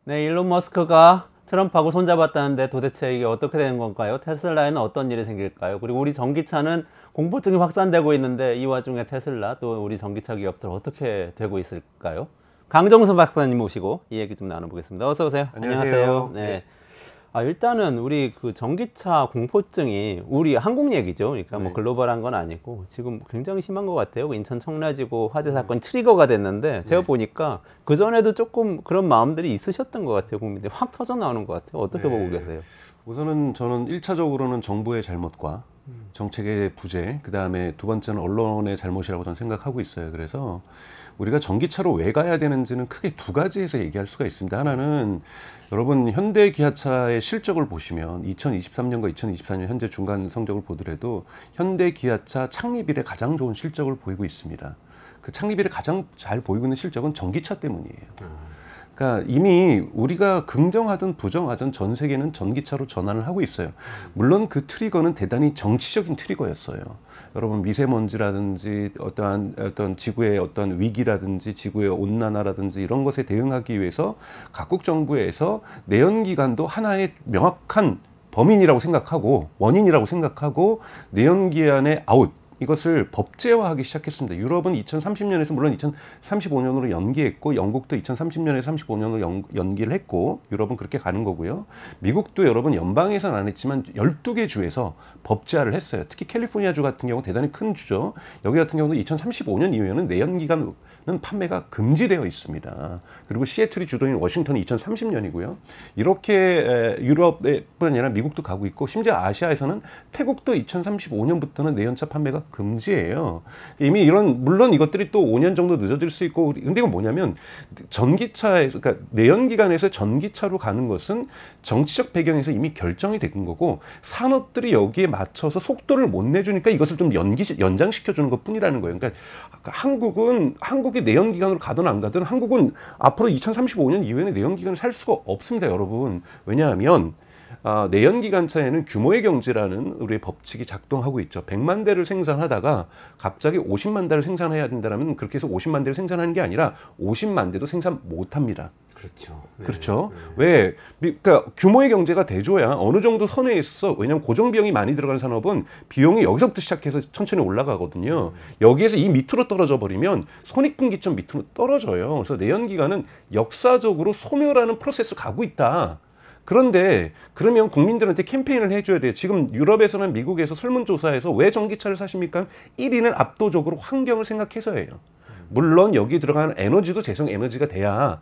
네, 일론 머스크가 트럼프하고 손잡았다는데 도대체 이게 어떻게 되는 건가요? 테슬라에는 어떤 일이 생길까요? 그리고 우리 전기차는 공포증이 확산되고 있는데 이 와중에 테슬라 또 우리 전기차 기업들 어떻게 되고 있을까요? 강정수 박사님 모시고 이 얘기 좀 나눠보겠습니다. 어서 오세요. 안녕하세요. 네. 일단은 우리 그 전기차 공포증이 우리 한국 얘기죠. 그러니까 뭐 네. 글로벌한 건 아니고 지금 굉장히 심한 것 같아요. 그 인천 청라지구 화재 사건이 트리거가 됐는데 제가 보니까 그 전에도 조금 그런 마음들이 있으셨던 것 같아요. 국민들이 확 터져 나오는 것 같아요. 어떻게 보고 계세요? 우선은 저는 1차적으로는 정부의 잘못과 정책의 부재, 그 다음에 두 번째는 언론의 잘못이라고 저는 생각하고 있어요. 그래서 우리가 전기차로 왜 가야 되는지는 크게 두 가지에서 얘기할 수가 있습니다. 하나는 여러분 현대 기아차의 실적을 보시면 2023년과 2024년 현재 중간 성적을 보더라도 현대 기아차 창립 이래 가장 좋은 실적을 보이고 있습니다. 그 창립 이래 가장 잘 보이고 있는 실적은 전기차 때문이에요. 그러니까 이미 우리가 긍정하든 부정하든 전 세계는 전기차로 전환을 하고 있어요. 물론 그 트리거는 대단히 정치적인 트리거였어요. 여러분 미세먼지라든지 어떤 지구의 어떤 위기라든지 지구의 온난화라든지 이런 것에 대응하기 위해서 각국 정부에서 내연기관도 하나의 명확한 범인이라고 생각하고 원인이라고 생각하고 내연기관의 아웃 이것을 법제화하기 시작했습니다. 유럽은 2030년에서 물론 2035년으로 연기했고 영국도 2030년에서 35년으로 연기를 했고 유럽은 그렇게 가는 거고요. 미국도 여러분 연방에서는 안 했지만 12개 주에서 법제화를 했어요. 특히 캘리포니아주 같은 경우 대단히 큰 주죠. 여기 같은 경우는 2035년 이후에는 내연기관 판매가 금지되어 있습니다. 그리고 시애틀이 주도인 워싱턴이 2030년이고요. 이렇게 유럽뿐 아니라 미국도 가고 있고 심지어 아시아에서는 태국도 2035년부터는 내연차 판매가 금지예요. 이미 물론 이것들이 또 5년 정도 늦어질 수 있고 근데 이건 뭐냐면 전기차에서 그러니까 내연기관에서 전기차로 가는 것은 정치적 배경에서 이미 결정이 된 거고 산업들이 여기에 맞춰서 속도를 못 내주니까 이것을 좀 연장시켜 주는 것뿐이라는 거예요. 그러니까 한국이 내연기관으로 가든 안 가든 한국은 앞으로 2035년 이후에는 내연기관을 살 수가 없습니다, 여러분. 왜냐하면 내연기관차에는 규모의 경제라는 우리의 법칙이 작동하고 있죠. 100만 대를 생산하다가 갑자기 50만 대를 생산해야 된다면 그렇게 해서 50만 대를 생산하는 게 아니라 50만 대도 생산 못합니다. 그렇죠. 네. 그렇죠. 왜? 그러니까 규모의 경제가 돼줘야 어느 정도 선에 있어. 왜냐하면 고정 비용이 많이 들어가는 산업은 비용이 여기서부터 시작해서 천천히 올라가거든요. 여기에서 이 밑으로 떨어져 버리면 손익분기점 밑으로 떨어져요. 그래서 내연기관은 역사적으로 소멸하는 프로세스를 가고 있다. 그런데 그러면 국민들한테 캠페인을 해줘야 돼요. 지금 유럽에서나 미국에서 설문조사에서 왜 전기차를 사십니까? 1위는 압도적으로 환경을 생각해서예요. 물론 여기 들어가는 에너지도 재생에너지가 돼야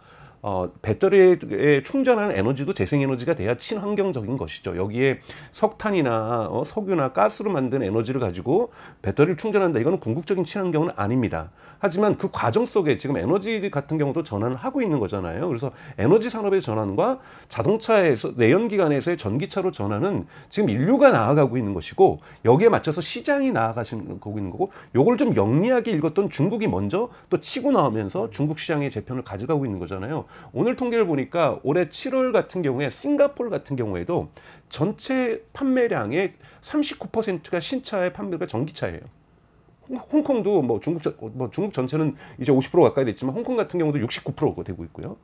배터리에 충전하는 에너지도 재생에너지가 돼야 친환경적인 것이죠. 여기에 석탄이나 석유나 가스로 만든 에너지를 가지고 배터리를 충전한다. 이거는 궁극적인 친환경은 아닙니다. 하지만 그 과정 속에 지금 에너지 같은 경우도 전환을 하고 있는 거잖아요. 그래서 에너지 산업의 전환과 자동차에서 내연기관에서의 전기차로 전환은 지금 인류가 나아가고 있는 것이고 여기에 맞춰서 시장이 나아가고 있는 거고 요걸 좀 영리하게 읽었던 중국이 먼저 또 치고 나오면서 중국 시장의 재편을 가져가고 있는 거잖아요. 오늘 통계를 보니까 올해 7월 같은 경우에 싱가포르 같은 경우에도 전체 판매량의 39%가 신차의 판매가 전기차예요. 홍콩도 중국 전체는 이제 50% 가까이 됐지만 홍콩 같은 경우도 69%가 되고 있고요.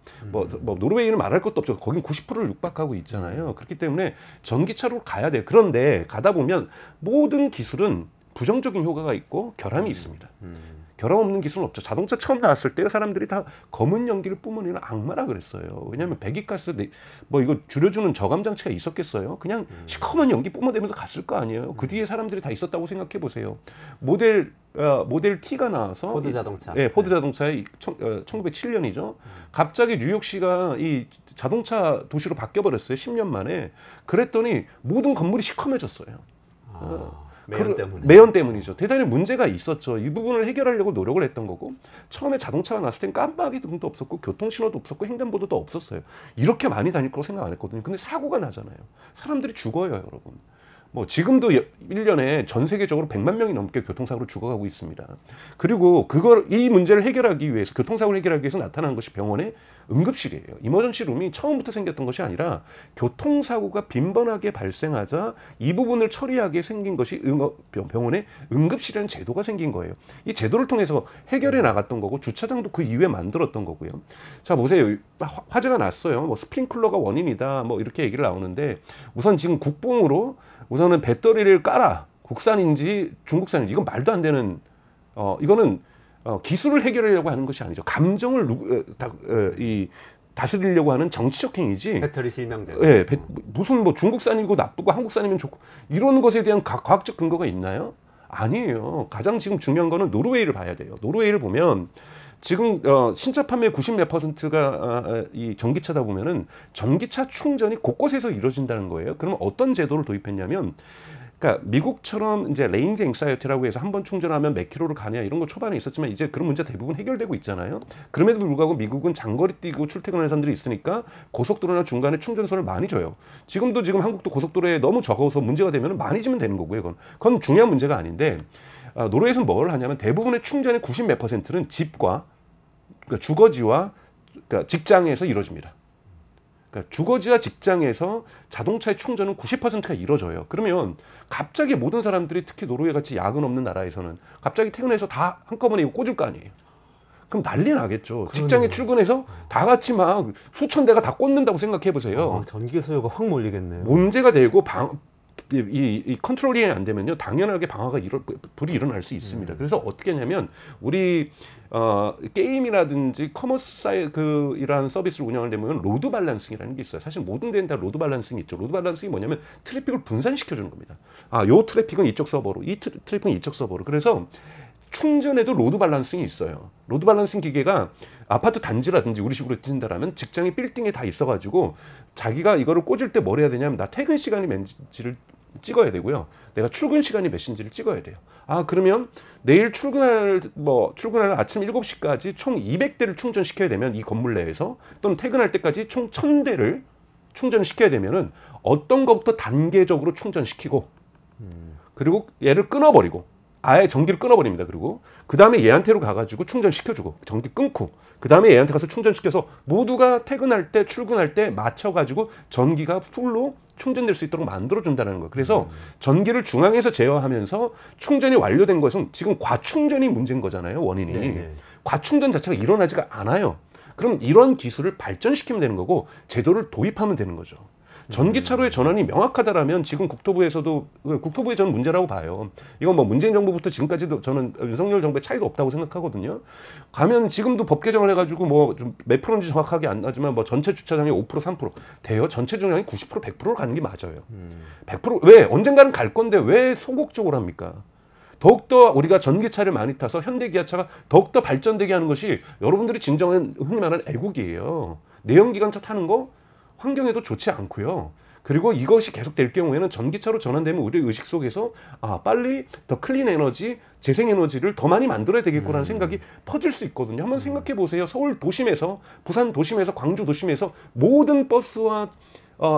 노르웨이는 말할 것도 없죠. 거긴 90%를 육박하고 있잖아요. 그렇기 때문에 전기차로 가야 돼요. 그런데 가다 보면 모든 기술은 부정적인 효과가 있고 결함이 있습니다. 결함 없는 기술은 없죠. 자동차 처음 나왔을 때 사람들이 다 검은 연기를 뿜어내는 악마라 그랬어요. 왜냐하면 배기가스 이거 줄여주는 저감 장치가 있었겠어요? 그냥 시커먼 연기 뿜어대면서 갔을 거 아니에요. 그 뒤에 사람들이 다 있었다고 생각해 보세요. 모델 T가 나와서 포드 자동차. 네, 포드 자동차의 1907년이죠. 갑자기 뉴욕시가 이 자동차 도시로 바뀌어 버렸어요. 10년 만에. 그랬더니 모든 건물이 시커매졌어요. 매연 때문이죠. 대단히 문제가 있었죠. 이 부분을 해결하려고 노력을 했던 거고 처음에 자동차가 나왔을 땐 깜빡이 등도 없었고 교통신호도 없었고 횡단보도도 없었어요. 이렇게 많이 다닐 거라고 생각 안 했거든요. 근데 사고가 나잖아요. 사람들이 죽어요, 여러분. 뭐 지금도 1년에 전 세계적으로 100만 명이 넘게 교통사고로 죽어가고 있습니다. 그리고 이 문제를 해결하기 위해서, 교통사고를 해결하기 위해서 나타난 것이 병원의 응급실이에요. 이머전시 룸이 처음부터 생겼던 것이 아니라 교통사고가 빈번하게 발생하자 이 부분을 처리하게 생긴 것이 병원의 응급실이라는 제도가 생긴 거예요. 이 제도를 통해서 해결해 나갔던 거고, 주차장도 그 이후에 만들었던 거고요. 자, 보세요. 화재가 났어요. 뭐 스프링클러가 원인이다, 뭐 이렇게 얘기를 나오는데, 우선 지금 국뽕으로 우선은 배터리를 깔아. 국산인지 중국산인지 이건 말도 안 되는, 이거는 기술을 해결하려고 하는 것이 아니죠. 감정을 다스리려고 하는 정치적 행위지. 배터리 실명제. 예, 무슨 뭐 중국산이고 나쁘고 한국산이면 좋고 이런 것에 대한 과학적 근거가 있나요? 아니에요. 가장 지금 중요한 거는 노르웨이를 봐야 돼요. 노르웨이를 보면 지금 신차 판매 90몇 %가 이 전기차다 보면은 전기차 충전이 곳곳에서 이루어진다는 거예요. 그러면 어떤 제도를 도입했냐면, 그러니까 미국처럼 이제 레인지 앵사이어티라고 해서 한 번 충전하면 몇 킬로를 가냐 이런 거 초반에 있었지만 이제 그런 문제 대부분 해결되고 있잖아요. 그럼에도 불구하고 미국은 장거리 뛰고 출퇴근하는 사람들이 있으니까 고속도로나 중간에 충전소를 많이 줘요. 지금 한국도 고속도로에 너무 적어서 문제가 되면 많이 주면 되는 거고요. 그건 중요한 문제가 아닌데, 노르웨이에서는 뭘 하냐면 대부분의 충전의 90몇 %는 집과, 그러니까 주거지와, 그러니까 직장에서 이루어집니다. 그러니까 주거지와 직장에서 자동차의 충전은 90%가 이루어져요. 그러면 갑자기 모든 사람들이, 특히 노르웨이 같이 야근 없는 나라에서는 갑자기 퇴근해서 다 한꺼번에 이거 꽂을 거 아니에요. 그럼 난리 나겠죠. 직장에 출근해서 다 같이 막 수천 대가 다 꽂는다고 생각해 보세요. 전기 소요가 확 몰리겠네요. 문제가 되고 이 컨트롤이 안 되면요, 당연하게 불이 일어날 수 있습니다. 그래서 어떻게 했냐면, 우리 게임이라든지 커머스 이라는 서비스를 운영을 되면 로드 밸런싱이라는 게 있어요. 사실 모든 데는 다 로드 밸런싱이 있죠. 로드 밸런싱이 뭐냐면 트래픽을 분산시켜 주는 겁니다. 요 트래픽은 이쪽 서버로, 이 트래픽은 이쪽 서버로. 그래서 충전에도 로드 밸런싱이 있어요. 로드 밸런싱 기계가 아파트 단지라든지 우리 식으로 뛴다라면 직장이 빌딩에 다 있어가지고 자기가 이거를 꽂을 때 뭘 해야 되냐면, 나 퇴근 시간이 몇인지를 찍어야 되고요. 내가 출근 시간이 몇인지를 찍어야 돼요. 그러면 내일 출근할 아침 7시까지 총 200대를 충전시켜야 되면, 이 건물 내에서, 또는 퇴근할 때까지 총 1000대를 충전시켜야 되면은 어떤 것부터 단계적으로 충전시키고, 그리고 얘를 끊어버리고, 아예 전기를 끊어버립니다. 그리고 그 다음에 얘한테로 가가지고 충전시켜주고, 전기 끊고, 그 다음에 얘한테 가서 충전시켜서 모두가 퇴근할 때, 출근할 때 맞춰가지고 전기가 풀로 충전될 수 있도록 만들어준다는 거예요. 그래서 전기를 중앙에서 제어하면서 충전이 완료된 것은 지금 과충전이 문제인 거잖아요, 원인이. 네. 과충전 자체가 일어나지가 않아요. 그럼 이런 기술을 발전시키면 되는 거고, 제도를 도입하면 되는 거죠. 전기차로의 전환이 명확하다라면 지금 국토부에 저는 문제라고 봐요. 이건 뭐 문재인 정부부터 지금까지도 저는 윤석열 정부의 차이도 없다고 생각하거든요. 가면 지금도 법 개정을 해가지고 뭐 좀 몇 프로인지 정확하게 안 나지만 뭐 전체 주차장이 5% 3% 돼요. 전체 주차장이 90% 100%로 가는 게 맞아요. 100% 왜 언젠가는 갈 건데 왜 소극적으로 합니까? 더욱더 우리가 전기차를 많이 타서 현대기아차가 더욱더 발전되게 하는 것이 여러분들이 진정한 흔히 말하는 애국이에요. 내연기관차 타는 거 환경에도 좋지 않고요. 그리고 이것이 계속될 경우에는 전기차로 전환되면 우리 의식 속에서 빨리 더 클린 에너지, 재생 에너지를 더 많이 만들어야 되겠구나라는 생각이 퍼질 수 있거든요. 한번 생각해 보세요. 서울 도심에서, 부산 도심에서, 광주 도심에서 모든 버스와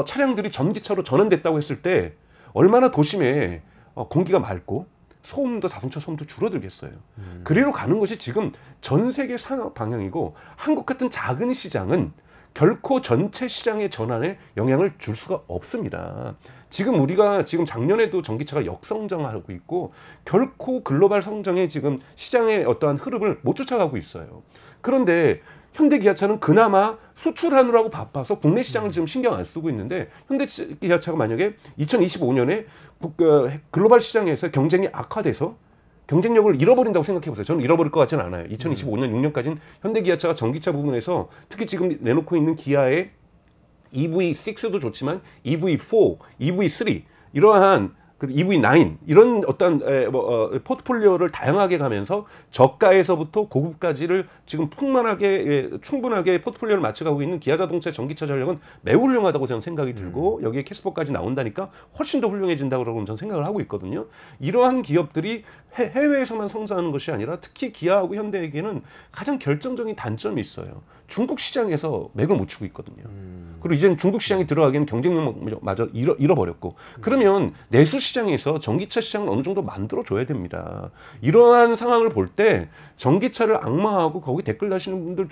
차량들이 전기차로 전환됐다고 했을 때 얼마나 도심에 공기가 맑고 소음도, 자동차 소음도 줄어들겠어요. 그리로 가는 것이 지금 전 세계 산업 방향이고, 한국 같은 작은 시장은 결코 전체 시장의 전환에 영향을 줄 수가 없습니다. 우리가 작년에도 전기차가 역성장하고 있고, 결코 글로벌 성장의 지금 시장의 어떠한 흐름을 못 쫓아가고 있어요. 그런데 현대기아차는 그나마 수출하느라고 바빠서 국내 시장을 지금 신경 안 쓰고 있는데, 현대기아차가 만약에 2025년에 글로벌 시장에서 경쟁이 악화돼서 경쟁력을 잃어버린다고 생각해보세요. 저는 잃어버릴 것 같지는 않아요. 2025년 6년까지는 현대기아차가 전기차 부분에서, 특히 지금 내놓고 있는 기아의 EV6도 좋지만 EV4, EV3 이러한 EV9 이런 어떤 포트폴리오를 다양하게 가면서 저가에서부터 고급까지를 지금 충분하게 포트폴리오를 맞춰가고 있는 기아자동차 전기차 전략은 매우 훌륭하다고 저는 생각이 들고, 여기에 캐스퍼까지 나온다니까 훨씬 더 훌륭해진다고 저는 생각을 하고 있거든요. 이러한 기업들이 해외에서만 성장하는 것이 아니라 특히 기아하고 현대에게는 가장 결정적인 단점이 있어요. 중국 시장에서 맥을 못 추고 있거든요. 그리고 이제는 중국 시장이 들어가기에는 경쟁력마저 잃어버렸고 그러면 내수 시장에서 전기차 시장을 어느 정도 만들어줘야 됩니다. 이러한 상황을 볼 때 전기차를 악마하고 거기 댓글 다시는 분들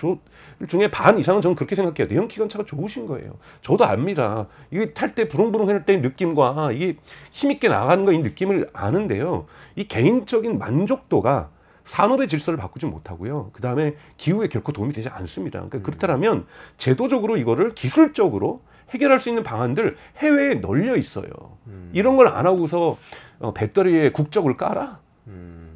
중에 반 이상은 저는 그렇게 생각해요. 내연기관차가 좋으신 거예요. 저도 압니다. 이게 탈 때 부릉부릉 해낼 때의 느낌과 이게 힘있게 나가는 거 이 느낌을 아는데요. 이 개인적인 만족도가 산업의 질서를 바꾸지 못하고요. 그 다음에 기후에 결코 도움이 되지 않습니다. 그러니까 그렇다면 제도적으로 이거를 기술적으로 해결할 수 있는 방안들 해외에 널려 있어요. 이런 걸 안 하고서 배터리에 국적을 깔아?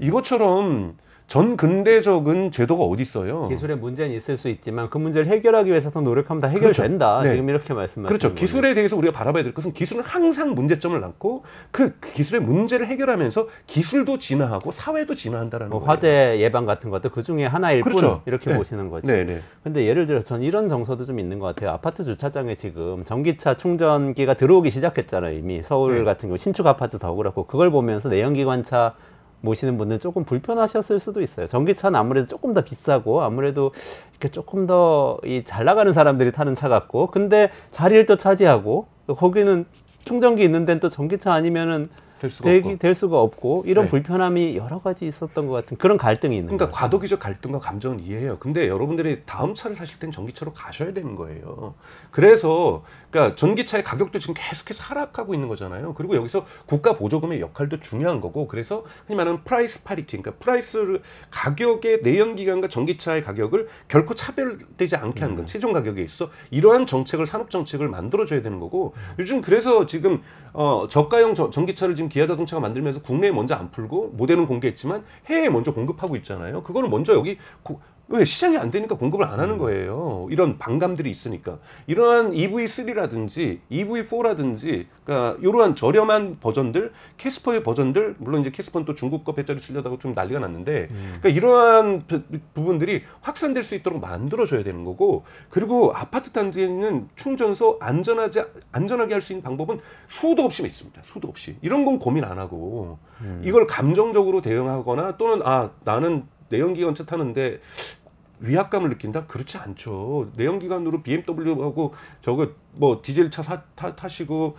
이것처럼 전 근대적인 제도가 어디 있어요? 기술의 문제는 있을 수 있지만 그 문제를 해결하기 위해서 더 노력하면 다 해결된다. 그렇죠. 네. 지금 이렇게 말씀하시는 그렇죠. 거예요. 기술에 대해서 우리가 바라봐야 될 것은 기술은 항상 문제점을 낳고 그 기술의 문제를 해결하면서 기술도 진화하고 사회도 진화한다라는 거예요. 화재 예방 같은 것도 그 중에 하나일 그렇죠. 뿐 이렇게 네. 보시는 거죠. 네, 네. 근데 예를 들어서 전 이런 정서도 좀 있는 것 같아요. 아파트 주차장에 지금 전기차 충전기가 들어오기 시작했잖아요. 이미 서울 네. 같은 경우 신축 아파트 더 그렇고 그걸 보면서 내연기관차 모시는 분들 조금 불편하셨을 수도 있어요. 전기차는 아무래도 조금 더 비싸고 아무래도 이렇게 조금 더 잘 나가는 사람들이 타는 차 같고 근데 자리를 또 차지하고 거기는 충전기 있는 데는 또 전기차 아니면은 될 수가 없고 이런 네. 불편함이 여러 가지 있었던 것 같은 그런 갈등이 있는 그러니까 거예요. 과도기적 갈등과 감정은 이해해요. 근데 여러분들이 다음 차를 사실 땐 전기차로 가셔야 되는 거예요. 그래서 그러니까 전기차의 가격도 지금 계속해서 하락하고 있는 거잖아요. 그리고 여기서 국가 보조금의 역할도 중요한 거고 그래서 흔히 말하는 프라이스 파리티 그러니까 프라이스를 가격의 내연기관과 전기차의 가격을 결코 차별되지 않게 하는 건 최종 가격에 있어 이러한 정책을 산업 정책을 만들어줘야 되는 거고 요즘 그래서 지금 저가형 전기차를 지금 기아자동차가 만들면서 국내에 먼저 안 풀고 모델은 공개했지만 해외에 먼저 공급하고 있잖아요. 그거는 먼저 여기 왜 시장이 안 되니까 공급을 안 하는 거예요. 이런 반감들이 있으니까. 이러한 EV3라든지 EV4라든지 그러니까 이러한 저렴한 버전들, 캐스퍼의 버전들 물론 이제 캐스퍼는 또 중국 거 배터리 쓰려다가 좀 난리가 났는데 그러니까 이러한 부분들이 확산될 수 있도록 만들어줘야 되는 거고 그리고 아파트 단지에는 충전소 안전하게 할 수 있는 방법은 수도 없이 있습니다. 수도 없이. 이런 건 고민 안 하고 이걸 감정적으로 대응하거나 또는 나는 내연기관차 타는데 위압감을 느낀다? 그렇지 않죠. 내연기관으로 BMW하고 저거 뭐 디젤차 타시고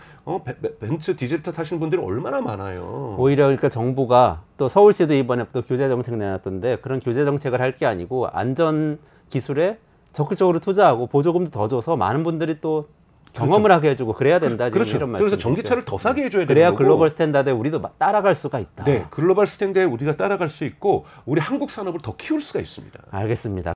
벤츠 디젤차 타시는 분들이 얼마나 많아요. 오히려 그러니까 정부가 또 서울시도 이번에 또 규제 정책 내놨던데 그런 규제 정책을 할 게 아니고 안전 기술에 적극적으로 투자하고 보조금도 더 줘서 많은 분들이 또 경험을 하게 해주고 그래야 된다. 그렇죠. 이런 말씀. 그래서 전기차를 더 싸게 해줘야 되는 그래야 거고. 글로벌 스탠다드에 우리도 따라갈 수가 있다. 네, 글로벌 스탠다드에 우리가 따라갈 수 있고 우리 한국 산업을 더 키울 수가 있습니다. 알겠습니다.